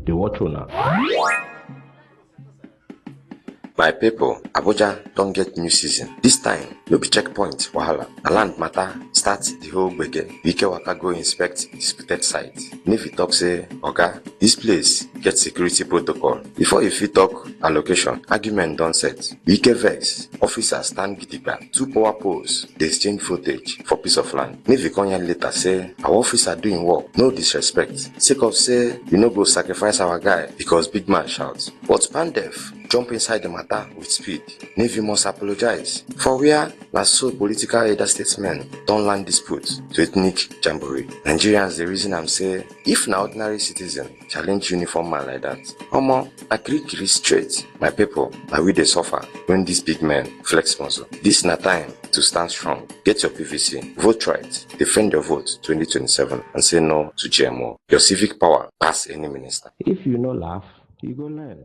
dey watch una. My people, Abuja don't get new season. This time, no be checkpoint, wahala. A land matter, start the whole gbege. Wike waka go inspect disputed site. Navy talk say, Oga, this place get security protocol. Before you fit talk allocation, argument don set. Wike vex, officers stand gidigba. 2 power poles, dey exchange footage for piece of land. Navy come yarn later say, our officer doing work, no disrespect. Sake of say, we no go sacrifice our guy because big man shouts. But PANDEF jump inside the matter with speed. Navy must apologize. For where na so political elder statesmen don land dispute to ethnic jamboree. Nigerians dey reason am say if na ordinary citizen challenge uniform man like that, omo na kiri straight. My people, na we dey suffer when these big men flex muscle. This na time to stand strong. Get your PVC, vote right, defend your vote 2027 and say no to GMO. Your civic power pass any minister. If you no laugh, you go learn.